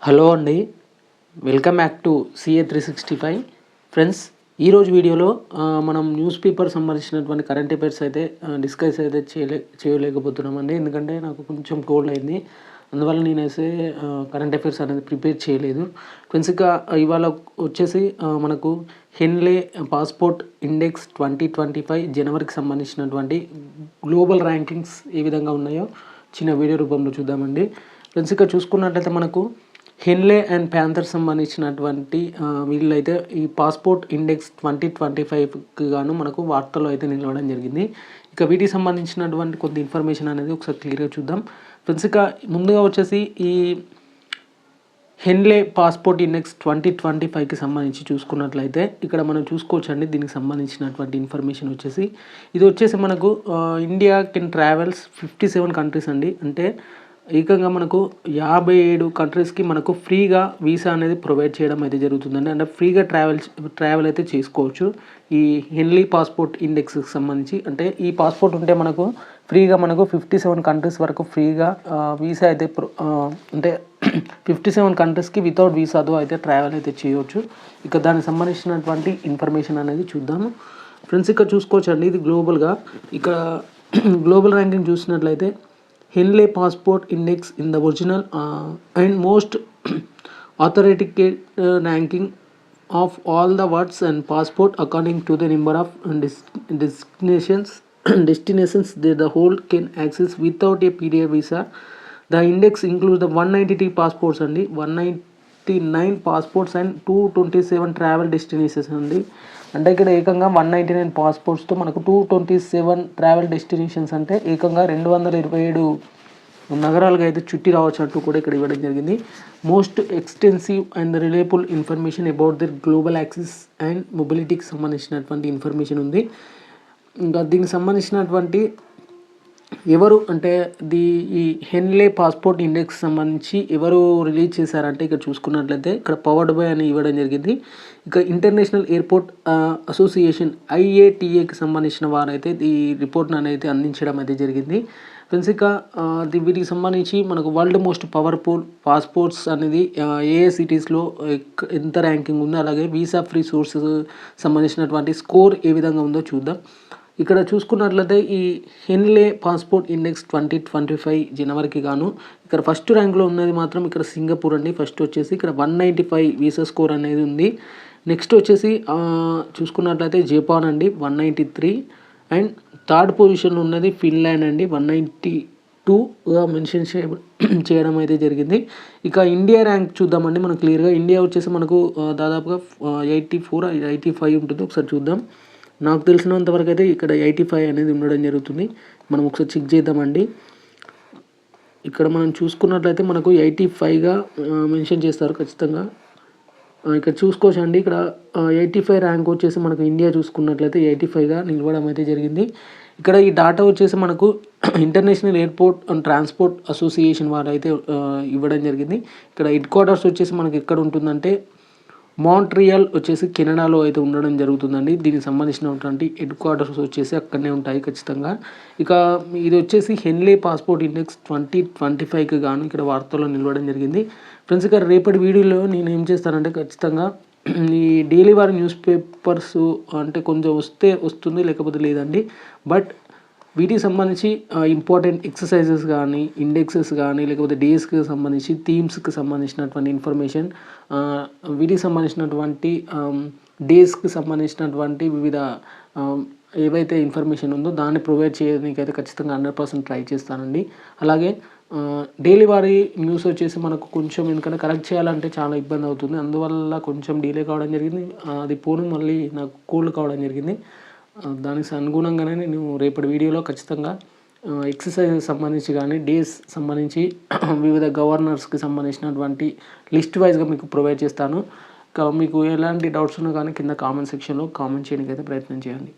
Hello అండి, welcome back to CA 365 friends. ఈరోజు వీడియోలో మనం న్యూస్ పేపర్ సంబంధించినటువంటి కరెంట్ అఫైర్స్ అయితే డిస్కస్ అయితే చేయలేకపోతున్నామండి. ఎందుకంటే నాకు కొంచెం కోల్డ్ అయింది, అందువల్ల నేనైతే కరెంట్ అఫైర్స్ అనేది ప్రిపేర్ చేయలేదు ఫ్రెండ్స్. ఇక ఇవాళ వచ్చేసి మనకు హెన్లే పాస్పోర్ట్ ఇండెక్స్ 2025 జనవరికి సంబంధించినటువంటి గ్లోబల్ ర్యాంకింగ్స్ ఏ విధంగా ఉన్నాయో చిన్న వీడియో రూపంలో చూద్దామండి ఫ్రెండ్స్. ఇక చూసుకున్నట్లయితే మనకు హెన్లే అండ్ ప్యాంథర్ సంబంధించినటువంటి వీళ్ళైతే ఈ పాస్పోర్ట్ ఇండెక్స్ 2025కి గాను మనకు వార్తల్లో అయితే నిలవడం జరిగింది. ఇక వీటికి సంబంధించినటువంటి కొంత ఇన్ఫర్మేషన్ అనేది ఒకసారి క్లియర్గా చూద్దాం ఫ్రెండ్స్. ఇక ముందుగా వచ్చేసి ఈ హెన్లే పాస్పోర్ట్ ఇండెక్స్ 2025కి సంబంధించి చూసుకున్నట్లయితే ఇక్కడ మనం చూసుకోవచ్చండి. దీనికి సంబంధించినటువంటి ఇన్ఫర్మేషన్ వచ్చేసి ఇది వచ్చేసి మనకు ఇండియా కెన్ ట్రావెల్స్ 57 కంట్రీస్ అండి. అంటే ఏకంగా మనకు 57 కంట్రీస్కి మనకు ఫ్రీగా వీసా అనేది ప్రొవైడ్ చేయడం అయితే జరుగుతుందండి. అంటే ఫ్రీగా ట్రావెల్ అయితే చేసుకోవచ్చు ఈ హెన్లీ పాస్పోర్ట్ ఇండెక్స్కి సంబంధించి. అంటే ఈ పాస్పోర్ట్ ఉంటే మనకు ఫ్రీగా మనకు 57 కంట్రీస్ వరకు ఫ్రీగా వీసా అయితే అంటే 57 కంట్రీస్కి వితౌట్ వీసాతో అయితే ట్రావెల్ అయితే చేయవచ్చు. ఇక దానికి సంబంధించినటువంటి ఇన్ఫర్మేషన్ అనేది చూద్దాము ఫ్రెండ్స్. ఇక్కడ చూసుకోవచ్చండి, ఇది గ్లోబల్గా ఇక్కడ గ్లోబల్ ర్యాంకింగ్ చూసినట్లయితే Henley Passport Index in the original and most authenticated ranking of all the words and passport according to the number of destinations that the whole can access without a PDF visa. The index includes the 193 passports and 199 passports and 227 travel destinations అండి. అంటే ఇక్కడ ఏకంగా 199 పాస్పోర్ట్స్తో మనకు 227 travel destinations, అంటే ఏకంగా 227 నగరాలుగా అయితే చుట్టి రావచ్చు అంటూ కూడా ఇక్కడ ఇవ్వడం జరిగింది. Most extensive and reliable information about the global access and మొబిలిటీకి సంబంధించినటువంటి ఇన్ఫర్మేషన్ ఉంది. ఇంకా దీనికి సంబంధించినటువంటి ఎవరు అంటే ఈ హెన్లే పాస్పోర్ట్ ఇండెక్స్ సంబంధించి ఎవరు రిలీజ్ చేశారంటే ఇక్కడ చూసుకున్నట్లయితే ఇక్కడ పవర్డ్ బై అని ఇవ్వడం జరిగింది. ఇక ఇంటర్నేషనల్ ఎయిర్పోర్ట్ అసోసియేషన్ IATAకి సంబంధించిన వారైతే ఈ రిపోర్ట్ని అనేది అందించడం అయితే జరిగింది ఫ్రెండ్స్. ఇక వీటికి సంబంధించి మనకు వరల్డ్ మోస్ట్ పవర్ఫుల్ పాస్పోర్ట్స్ అనేది ఏ సిటీస్లో ఎంత ర్యాంకింగ్ ఉందో, అలాగే వీసా ఫ్రీ సోర్సెస్ సంబంధించినటువంటి స్కోర్ ఏ విధంగా ఉందో చూద్దాం. ఇక్కడ చూసుకున్నట్లయితే ఈ హెన్లే పాస్పోర్ట్ ఇండెక్స్ 2025 జనవరికి గాను ఇక్కడ ఫస్ట్ ర్యాంక్లో ఉన్నది మాత్రం ఇక్కడ సింగపూర్ అండి. ఫస్ట్ వచ్చేసి ఇక్కడ 195 వీసా స్కోర్ అనేది ఉంది. నెక్స్ట్ వచ్చేసి చూసుకున్నట్లయితే జపాన్ అండి 193, అండ్ థర్డ్ పొజిషన్లో ఉన్నది ఫిన్లాండ్ అండి 192గా మెన్షన్ చేయడం అయితే జరిగింది. ఇక ఇండియా ర్యాంక్ చూద్దామండి. మనం క్లియర్గా ఇండియా వచ్చేసి మనకు దాదాపుగా 84 85 ఉంటుంది. ఒకసారి చూద్దాం. నాకు తెలిసినంతవరకు అయితే ఇక్కడ 85 అనేది ఉండడం జరుగుతుంది. మనం ఒకసారి చెక్ చేద్దామండి. ఇక్కడ మనం చూసుకున్నట్లయితే మనకు 85గా మెన్షన్ చేస్తారు ఖచ్చితంగా. ఇక్కడ చూసుకోవచ్చండి, ఇక్కడ 85 ర్యాంక్ వచ్చేసి మనకు ఇండియా చూసుకున్నట్లయితే 85గా నిలవడం అయితే జరిగింది. ఇక్కడ ఈ డాటా వచ్చేసి మనకు international airport and transport association వారు అయితే ఇవ్వడం జరిగింది. ఇక్కడ హెడ్ క్వార్టర్స్ వచ్చేసి మనకి ఎక్కడ ఉంటుందంటే మాంట్రియాల్ వచ్చేసి కెనడాలో అయితే ఉండడం జరుగుతుందండి. దీనికి సంబంధించినటువంటి హెడ్ క్వార్టర్స్ వచ్చేసి అక్కడనే ఉంటాయి ఖచ్చితంగా. ఇక ఇది వచ్చేసి హెన్లే పాస్పోర్ట్ ఇండెక్స్ 2025కి గాను ఇక్కడ వార్తల్లో నిలవడం జరిగింది ఫ్రెండ్స్. ఇక రేపటి వీడియోలో నేను ఏం చేస్తానంటే ఖచ్చితంగా ఈ డైలీ వారి న్యూస్ పేపర్స్ అంటే కొంచెం వస్తుంది, లేకపోతే లేదండి. బట్ వీటికి సంబంధించి ఇంపార్టెంట్ ఎక్సర్సైజెస్ కానీ, ఇండెక్సెస్ కానీ, లేకపోతే డేస్కి సంబంధించి థీమ్స్కి సంబంధించినటువంటి ఇన్ఫర్మేషన్, వీటికి సంబంధించినటువంటి డేస్కి సంబంధించినటువంటి వివిధ ఏవైతే ఇన్ఫర్మేషన్ ఉందో దాన్ని ప్రొవైడ్ చేయడానికి అయితే ఖచ్చితంగా 100% ట్రై చేస్తానండి. అలాగే డైలీ వారి న్యూస్ వచ్చేసి మనకు కొంచెం ఎందుకంటే కరెక్ట్ చేయాలంటే చాలా ఇబ్బంది అవుతుంది, అందువల్ల కొంచెం డిలే కావడం జరిగింది. అది పోను మళ్ళీ నాకు కోల్డ్ కావడం జరిగింది. దానికి అనుగుణంగానే నేను రేపటి వీడియోలో ఖచ్చితంగా ఎక్సర్సైజెస్ సంబంధించి కానీ, డేస్ సంబంధించి వివిధ గవర్నర్స్కి సంబంధించినటువంటి లిస్ట్ వైజ్గా మీకు ప్రొవైడ్ చేస్తాను. మీకు ఎలాంటి డౌట్స్ ఉన్నా కానీ కింద కామెంట్ సెక్షన్లో కామెంట్ చేయడానికి అయితే ప్రయత్నం చేయండి.